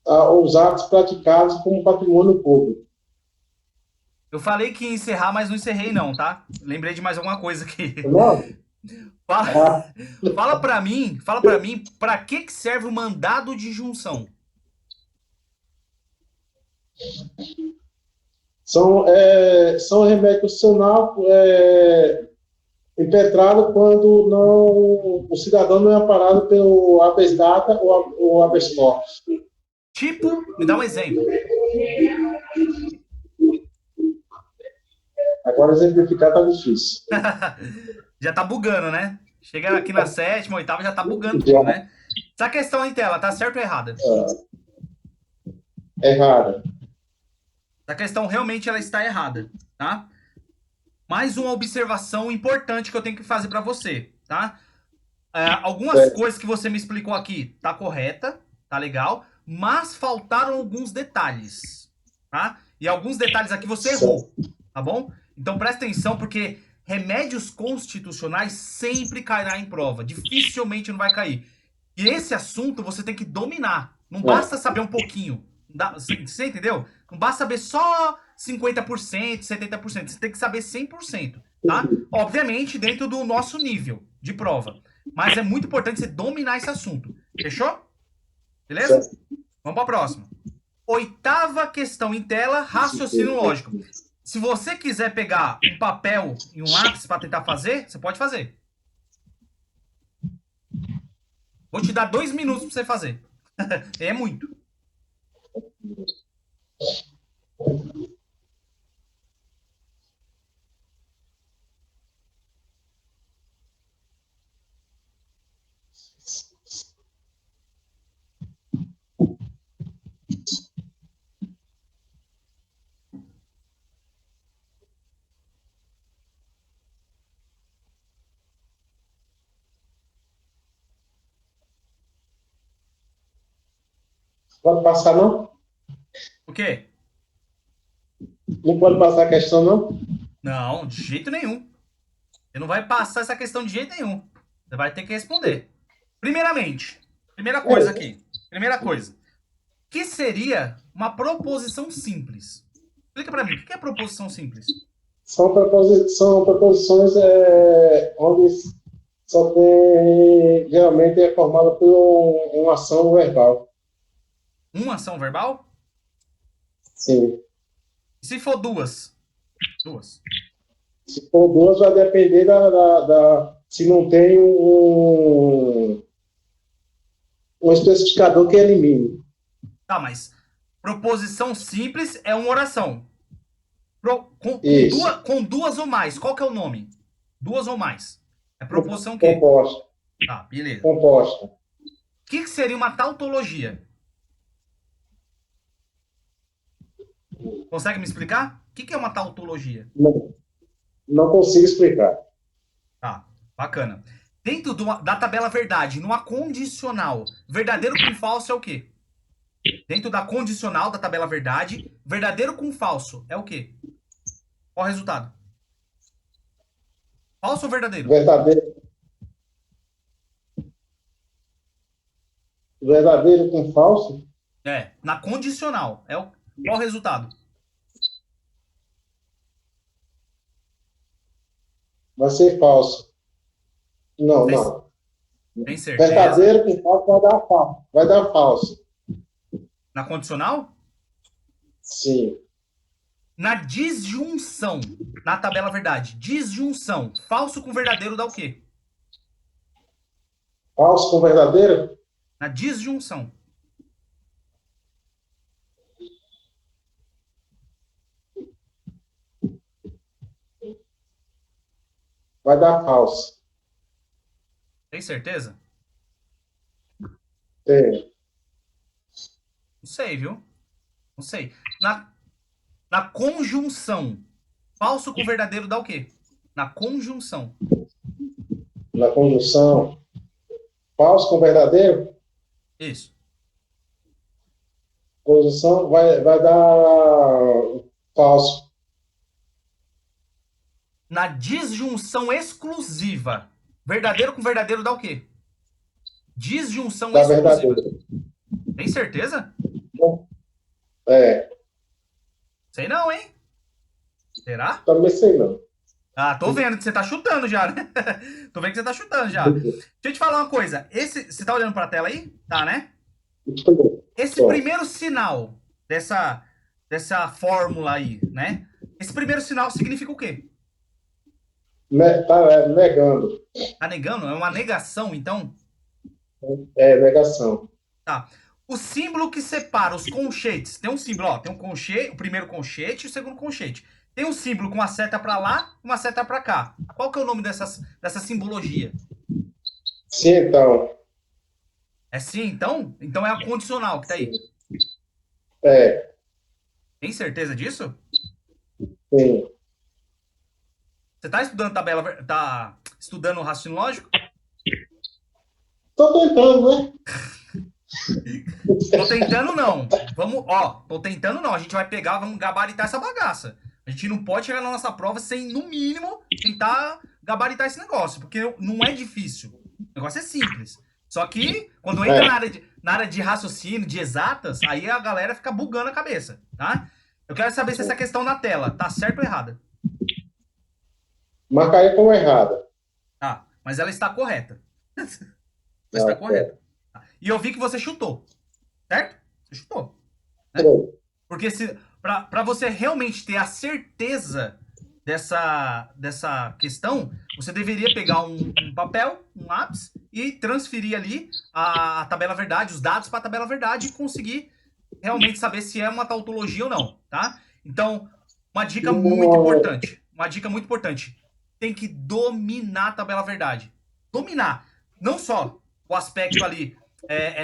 aos atos praticados como patrimônio público. Eu falei que ia encerrar, mas não encerrei não, tá? Lembrei de mais alguma coisa aqui. Não? Fala pra mim, pra que serve o mandado de junção? São remédio constitucional impetrado quando o cidadão não é amparado pelo habeas data ou habeas corpus. Tipo, me dá um exemplo. Agora exemplificar tá difícil. Já tá bugando, né? Chega aqui na sétima, oitava, já tá bugando Já. tudo, né? Essa questão aí, tela, tá certo ou errada? Errado. Essa questão realmente ela está errada, tá? Mais uma observação importante que eu tenho que fazer para você, tá? Algumas coisas que você me explicou aqui tá correta, tá legal, mas faltaram alguns detalhes, tá? E alguns detalhes aqui você errou, tá bom? Então presta atenção porque remédios constitucionais sempre cairá em prova, dificilmente não vai cair. E esse assunto você tem que dominar. Não É. basta saber um pouquinho. Você entendeu? Não basta saber só 50%, 70%. Você tem que saber 100%, tá? Obviamente, dentro do nosso nível de prova. Mas é muito importante você dominar esse assunto. Fechou? Beleza? Certo. Vamos para a próxima. Oitava questão em tela, raciocínio lógico. Se você quiser pegar um papel e um lápis para tentar fazer, você pode fazer. Vou te dar 2 minutos para você fazer. É muito. Pode passar, não? O quê? Não pode passar a questão, não? Não, de jeito nenhum. Você não vai passar essa questão de jeito nenhum. Você vai ter que responder. Primeiramente, primeira coisa aqui. Primeira coisa. O que seria uma proposição simples? Explica pra mim, o que é proposição simples? São preposições onde só tem, geralmente é formada por uma ação verbal. Uma ação verbal? Sim. E se for duas? Duas. Se for duas, vai depender se não tem um especificador que elimine. Tá, mas proposição simples é uma oração. Isso. Com duas ou mais, qual que é o nome? Duas ou mais. É proposição o quê? Composta. Tá, beleza. Composta. O que seria uma tautologia? Consegue me explicar? O que é uma tautologia? Não consigo explicar. Tá, bacana. Dentro da tabela verdade, numa condicional, verdadeiro com falso é o quê? Dentro da condicional da tabela verdade, verdadeiro com falso é o quê? Qual o resultado? Falso ou verdadeiro? Verdadeiro. Verdadeiro com falso? É, na condicional. Qual o resultado? Vai ser falso. Não, Tem, não. tem certeza? Verdadeiro com falso vai dar falso. Vai dar falso. Na condicional? Sim. Na disjunção, na tabela verdade, disjunção, falso com verdadeiro dá o quê? Falso com verdadeiro? Na disjunção. Vai dar falso. Tem certeza? Tem. Não sei, viu? Não sei. Na conjunção, falso com verdadeiro dá o quê? Na conjunção. Na conjunção. Falso com verdadeiro? Isso. Conjunção vai dar falso. Na disjunção exclusiva, verdadeiro com verdadeiro dá o quê? Disjunção Da exclusiva. verdadeiro. Tem certeza? É. Sei não, hein? Será? Também sei não. Ah, tô vendo que você tá chutando já, né? Tô vendo que você tá chutando já. Deixa eu te falar uma coisa. Você tá olhando pra tela aí? Tá, né? Esse primeiro sinal dessa fórmula aí, né? Esse primeiro sinal significa o quê? Tá negando. Tá negando? É uma negação, então? É, negação. Tá. O símbolo que separa os conchetes. Tem um símbolo, ó. Tem um conchete, o primeiro conchete e o segundo conchete. Tem um símbolo com uma seta pra lá e uma seta pra cá. Qual que é o nome dessa simbologia? Sim, então. É sim, então? Então é a condicional que tá aí. É. Tem certeza disso? Sim. Você tá estudando tabela, tá estudando o raciocínio lógico? Tô tentando, né? Tô tentando não. Tô tentando não. A gente vai pegar, vamos gabaritar essa bagaça. A gente não pode chegar na nossa prova sem, no mínimo, tentar gabaritar esse negócio, porque não é difícil. O negócio é simples. Só que quando entra na área de raciocínio, de exatas, aí a galera fica bugando a cabeça, tá? Eu quero saber se essa questão na tela tá certa ou errada. Marcaria como errada. Tá, mas ela está correta. Ela está correta. E eu vi que você chutou, certo? Você chutou, né? Porque para você realmente ter a certeza dessa questão, você deveria pegar um papel, um lápis e transferir ali a tabela verdade, os dados para a tabela verdade e conseguir realmente saber se é uma tautologia ou não, tá? Então, uma dica muito importante. Uma dica muito importante. Tem que dominar a tabela verdade. Dominar. Não só o aspecto ali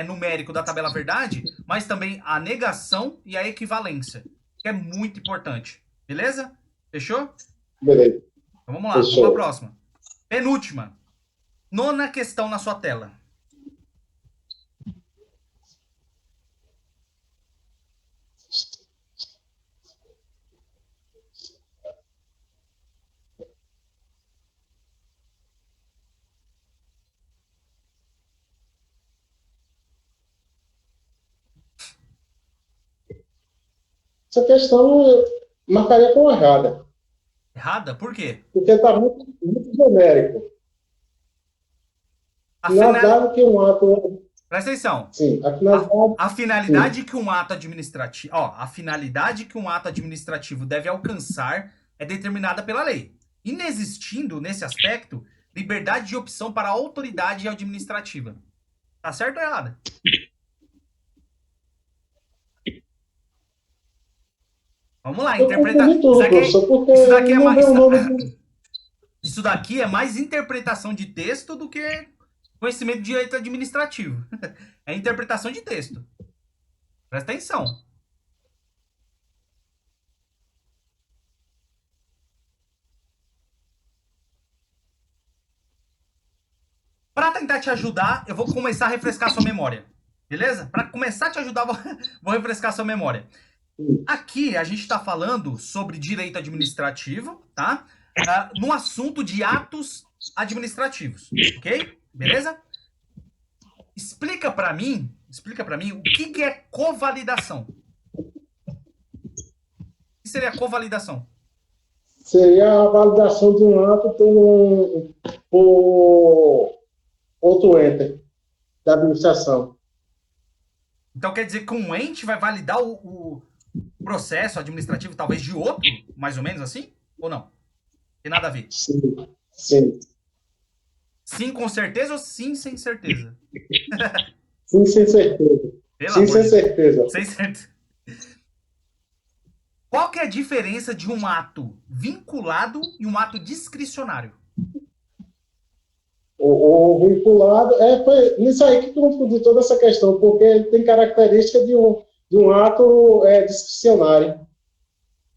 numérico da tabela verdade, mas também a negação e a equivalência, que é muito importante. Beleza? Fechou? Beleza. Então vamos lá, vamos para a próxima. Penúltima. Nona questão na sua tela. Essa questão eu marcaria como errada. Errada? Por quê? Porque está muito, muito genérico. Nada que um ato. Presta atenção. Sim, a finalidade que um ato administrativo. A finalidade que um ato administrativo deve alcançar é determinada pela lei. Inexistindo, nesse aspecto, liberdade de opção para a autoridade administrativa. Tá certo ou errado? Vamos lá, interpretar. Isso daqui é mais interpretação de texto do que conhecimento de direito administrativo. É interpretação de texto. Presta atenção. Para tentar te ajudar, eu vou começar a refrescar sua memória. Beleza? Para começar a te ajudar, vou refrescar sua memória. Aqui a gente está falando sobre direito administrativo, tá? No assunto de atos administrativos, ok? Beleza? Explica para mim o que é covalidação. O que seria covalidação? Seria a validação de um ato por outro ente da administração. Então quer dizer que um ente vai validar o processo administrativo, talvez de outro, mais ou menos assim? Ou não? Tem nada a ver? Sim, sim. Sim com certeza ou sim sem certeza? Sim, sem certeza. Sim, sem certeza. Sem certeza. Qual que é a diferença de um ato vinculado e um ato discricionário? O vinculado, foi nisso aí que confundiu toda essa questão, porque ele tem característica de um ato discricionário,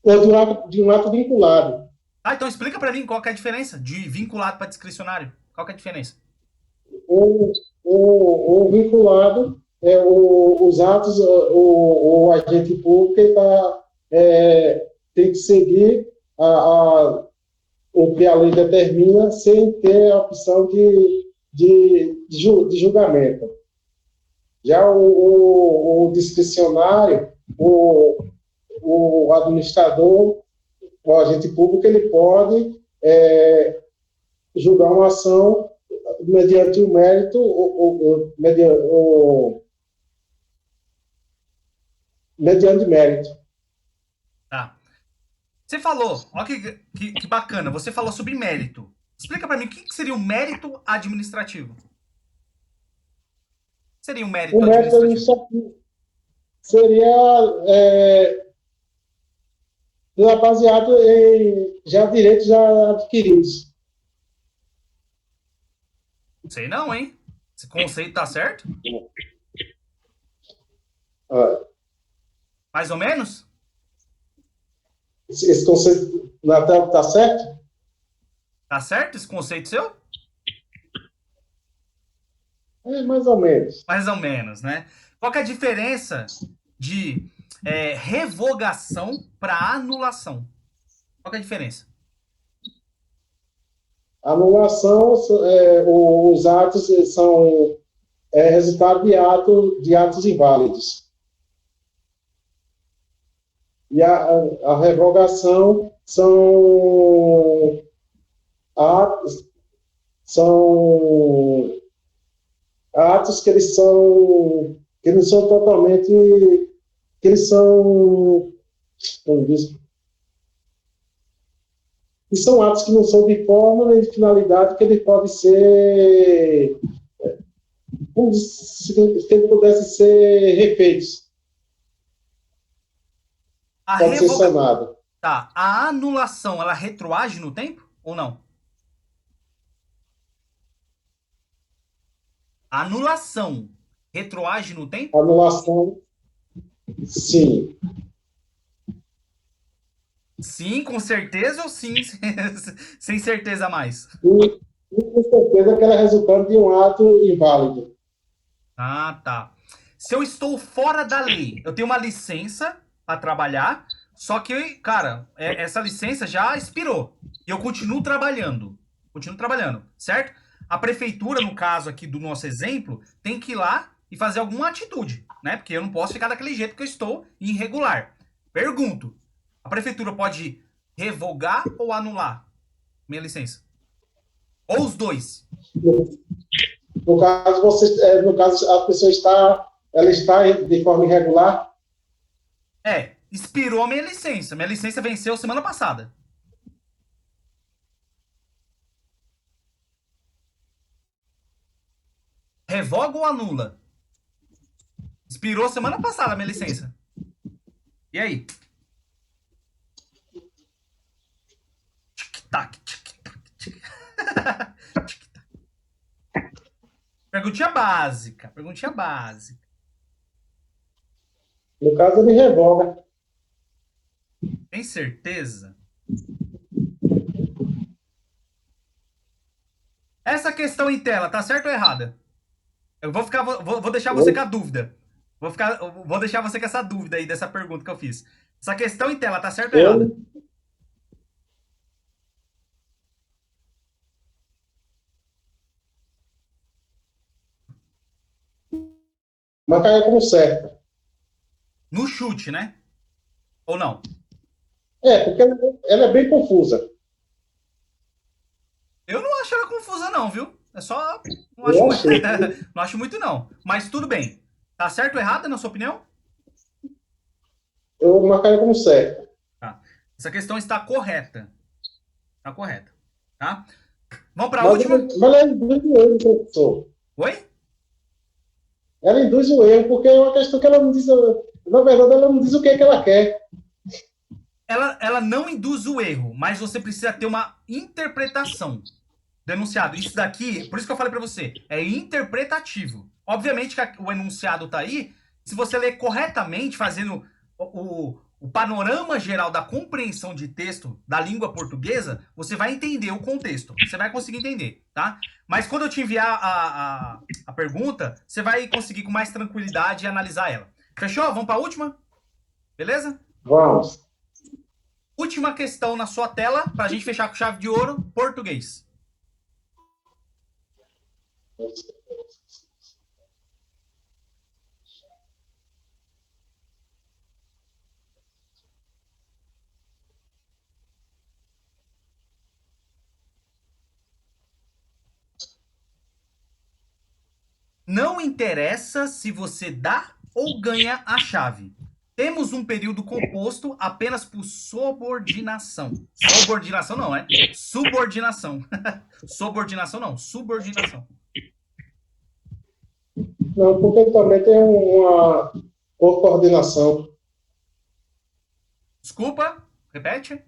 ou de um ato vinculado. Então explica para mim qual que é a diferença de vinculado para discricionário. Qual que é a diferença? O vinculado os atos, o agente público tem que seguir o que a lei determina sem ter a opção de julgamento. Já o discricionário, o administrador, o agente público, ele pode julgar uma ação mediante o mérito, mediante mérito. Tá. Você falou, olha que bacana, você falou sobre mérito. Explica para mim o que seria o mérito administrativo. O que seria um mérito administrativo? Seria baseado em direitos já adquiridos. Sei não, hein? Esse conceito tá certo? Mais ou menos? Esse conceito na tela tá certo? Tá certo esse conceito seu? Mais ou menos. Mais ou menos, né? Qual que é a diferença de revogação para anulação? Qual que é a diferença? Anulação, os atos são é resultado de atos inválidos. E a revogação atos, são atos que não são totalmente, que eles são, como diz, que são atos que não são de forma nem de finalidade, que ele pode ser, como se ele pudesse ser refeitos, pode ser sanado. Tá. A anulação, ela retroage no tempo ou não? A anulação retroage no tempo? Anulação, sim. Sim, com certeza ou sim, sem certeza a mais? E com certeza que ela é resultado de um ato inválido. Ah, tá. Se eu estou fora da lei, eu tenho uma licença para trabalhar, só que, cara, essa licença já expirou. E eu continuo trabalhando. Continuo trabalhando, certo? A prefeitura, no caso aqui do nosso exemplo, tem que ir lá e fazer alguma atitude, né? Porque eu não posso ficar daquele jeito que eu estou irregular. Pergunto: a prefeitura pode revogar ou anular minha licença? Ou os dois? No caso, a pessoa está de forma irregular. Expirou a minha licença. Minha licença venceu semana passada. Revoga ou anula? Expirou semana passada a minha licença. E aí? Tic-tac, tic-tac, tic-tac. Perguntinha básica. Perguntinha básica. No caso, ele revoga. Tem certeza? Essa questão em tela, tá certa ou errada? Eu vou deixar você com a dúvida. Vou deixar você com essa dúvida aí dessa pergunta que eu fiz. Essa questão em tela, tá certa ou errada? Mas caiu como certo. No chute, né? Ou não? Porque ela é bem confusa. Eu não acho ela confusa, não, viu? É só. Não acho, Eu achei. não acho muito, não. Mas tudo bem. Tá certo ou errada, na sua opinião? Eu marcaria como certo. Tá. Essa questão está correta. Está correta. Tá? Vamos para a última? Mas ela induz o erro, professor. Oi? Ela induz o erro, porque é uma questão que ela não diz. Na verdade, ela não diz o que é que ela quer. Ela não induz o erro, mas você precisa ter uma interpretação. Denunciado. Isso daqui, por isso que eu falei para você, é interpretativo. Obviamente que o enunciado tá aí, se você ler corretamente, fazendo o panorama geral da compreensão de texto da língua portuguesa, você vai entender o contexto. Você vai conseguir entender, tá? Mas quando eu te enviar a pergunta, você vai conseguir com mais tranquilidade analisar ela. Fechou? Vamos para a última? Beleza? Vamos. Última questão na sua tela, para a gente fechar com chave de ouro, português. Não interessa se você dá ou ganha a chave. Temos um período composto apenas por subordinação. Subordinação não, é? Subordinação. Subordinação não, subordinação. Não, porque também tem uma coordenação. Desculpa, repete.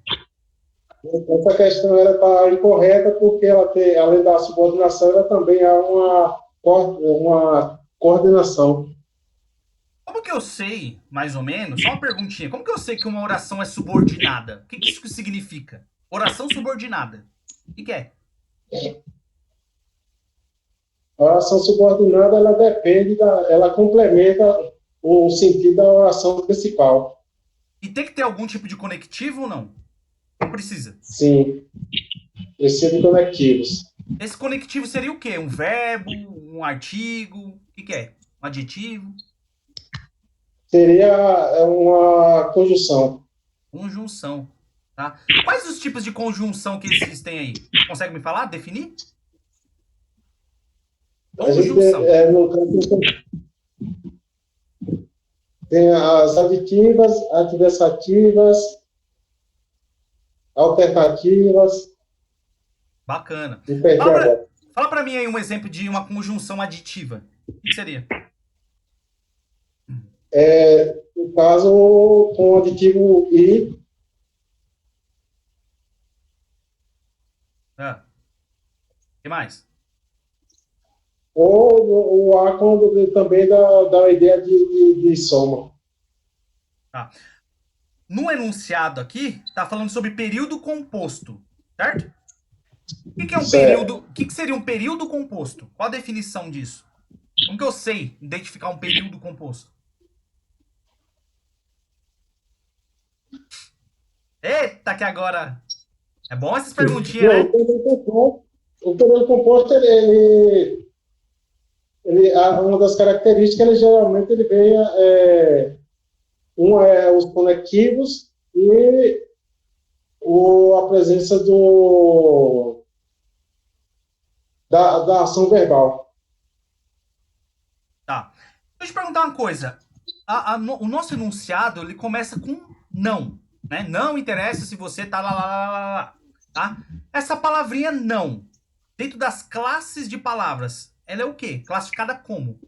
Essa questão ela está incorreta porque ela tem, além da subordinação, ela também há uma coordenação. Como que eu sei, mais ou menos, só uma perguntinha, como que eu sei que uma oração é subordinada? O que isso significa? Oração subordinada. O que é? A oração subordinada, ela depende, ela complementa o sentido da oração principal. E tem que ter algum tipo de conectivo ou não? Não precisa? Sim, precisa de conectivos. Esse conectivo seria o quê? Um verbo, um artigo? O que é? Um adjetivo? Seria uma conjunção. Conjunção, tá? Quais os tipos de conjunção que existem aí? Consegue me falar? Definir? A gente, Conjunção. no campo, tem as aditivas, adversativas, alternativas, Bacana. me perdi Fala pra, agora. fala pra mim aí um exemplo de uma conjunção aditiva. O que seria? No caso, com o aditivo i, Ah, o que mais? ou o a quando também dá a ideia de soma. Tá. No enunciado aqui, tá falando sobre período composto, certo? O que é um período? Certo. O que seria um período composto? Qual a definição disso? Como que eu sei identificar um período composto? Eita, que agora. É bom essas perguntinhas, Não, né? o período composto, uma das características, geralmente ele vem, um é os conectivos e a presença da ação verbal. Tá. Deixa eu te perguntar uma coisa. O nosso enunciado, ele começa com não, né? Não interessa se você tá lá, tá? Essa palavrinha não, dentro das classes de palavras, ela é o quê? Classificada como?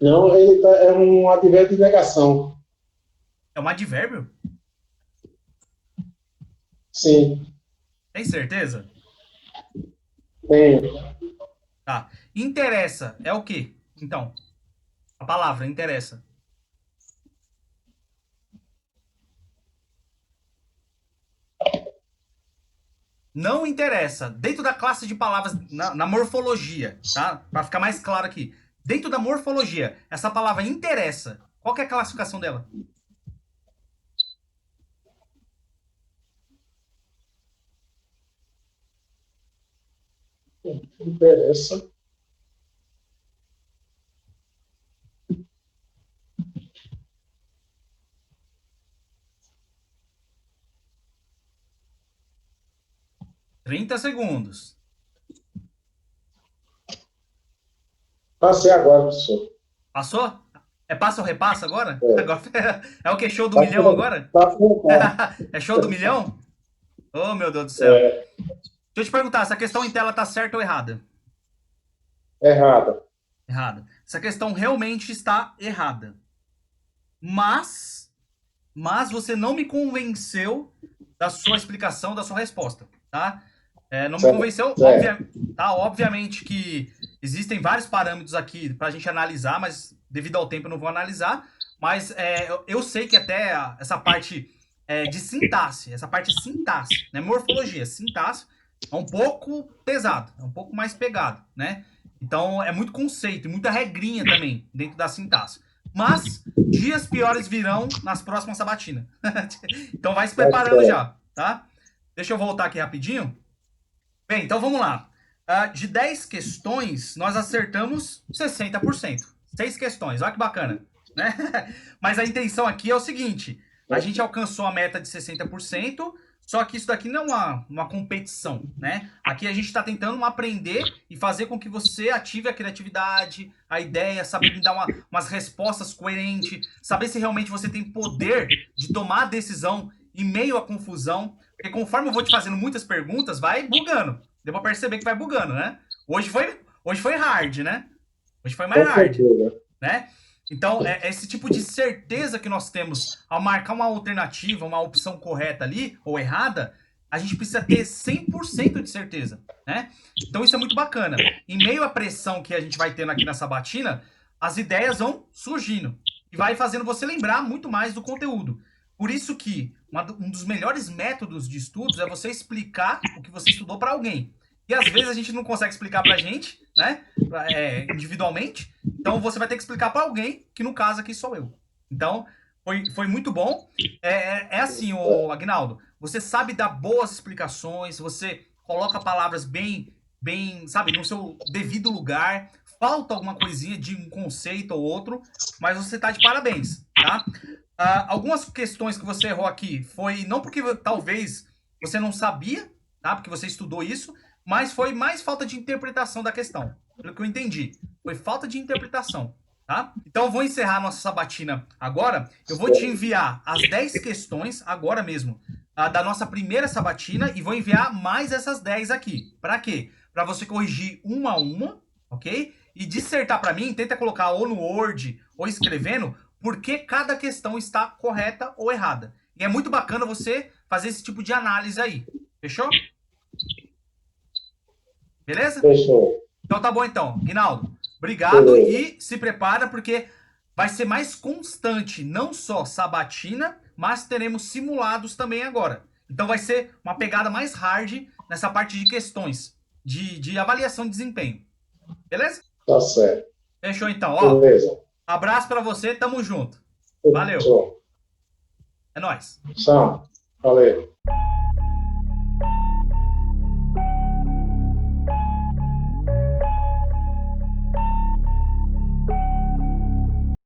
Não, é um advérbio de negação. É um advérbio? Sim, Tem certeza? tem. Tá. Interessa é o quê? Então, a palavra interessa. Não interessa. Dentro da classe de palavras, na morfologia, tá? Para ficar mais claro aqui. Dentro da morfologia, essa palavra interessa. Qual que é a classificação dela? Interessa. 30 segundos. Passei agora, professor. Passou? É passa ou repassa agora? É. Agora é o que? Show do milhão Passou, agora? passou, É show do milhão? Oh, meu Deus do céu. é, Deixa eu te perguntar, essa questão em tela tá certa ou errada? errada. Errada. Essa questão realmente está errada. Mas você não me convenceu da sua explicação, da sua resposta, tá? Não me Certo, convenceu, certo. tá? Obviamente que existem vários parâmetros aqui para a gente analisar, mas devido ao tempo eu não vou analisar. Mas eu sei que até essa parte de sintaxe, essa parte de sintaxe, né? Morfologia, sintaxe, é um pouco pesado, é um pouco mais pegado, né? Então é muito conceito e muita regrinha também dentro da sintaxe. Mas dias piores virão nas próximas sabatinas. Então vai se Tá preparando certo. já, tá? Deixa eu voltar aqui rapidinho. Bem, então vamos lá. De 10 questões, nós acertamos 60%. 6 questões, olha que bacana. Né? Mas a intenção aqui é o seguinte: a gente alcançou a meta de 60%, só que isso daqui não é uma competição, né? Aqui a gente está tentando aprender e fazer com que você ative a criatividade, a ideia, saber me dar umas respostas coerentes, saber se realmente você tem poder de tomar a decisão em meio à confusão. Porque conforme eu vou te fazendo muitas perguntas, vai bugando. Deu pra perceber que vai bugando, né? Hoje foi hard, né? Hoje foi mais Com hard, certeza. né? Então, é esse tipo de certeza que nós temos ao marcar uma alternativa, uma opção correta ali, ou errada, a gente precisa ter 100% de certeza, né? Então, isso é muito bacana. Em meio à pressão que a gente vai tendo aqui na sabatina, as ideias vão surgindo e vai fazendo você lembrar muito mais do conteúdo. Por isso que um dos melhores métodos de estudos é você explicar o que você estudou para alguém. E às vezes a gente não consegue explicar pra gente, né? Individualmente. Então você vai ter que explicar para alguém, que no caso aqui sou eu. Então, foi muito bom. É assim, o Agnaldo, você sabe dar boas explicações, você coloca palavras bem bem, sabe, no seu devido lugar. Falta alguma coisinha de um conceito ou outro, mas você tá de parabéns, tá? Algumas questões que você errou aqui foi não porque talvez você não sabia, tá? Porque você estudou isso, mas foi mais falta de interpretação da questão. Pelo que eu entendi, foi falta de interpretação, tá? Então eu vou encerrar nossa sabatina agora. Eu vou te enviar as 10 questões agora mesmo da nossa primeira sabatina e vou enviar mais essas 10 aqui. Para quê? Para você corrigir uma a uma, ok? E dissertar para mim, tenta colocar ou no Word ou escrevendo por que cada questão está correta ou errada. E é muito bacana você fazer esse tipo de análise aí. Fechou? Beleza? Fechou. Então tá bom então. Guinaldo, obrigado e se prepara porque vai ser mais constante, não só sabatina, mas teremos simulados também agora. Então vai ser uma pegada mais hard nessa parte de questões, de avaliação de desempenho. Beleza? Tá certo. Fechou então. Ó, Beleza. abraço pra você, tamo junto. Valeu. Fechou. É nóis. Tchau. Valeu.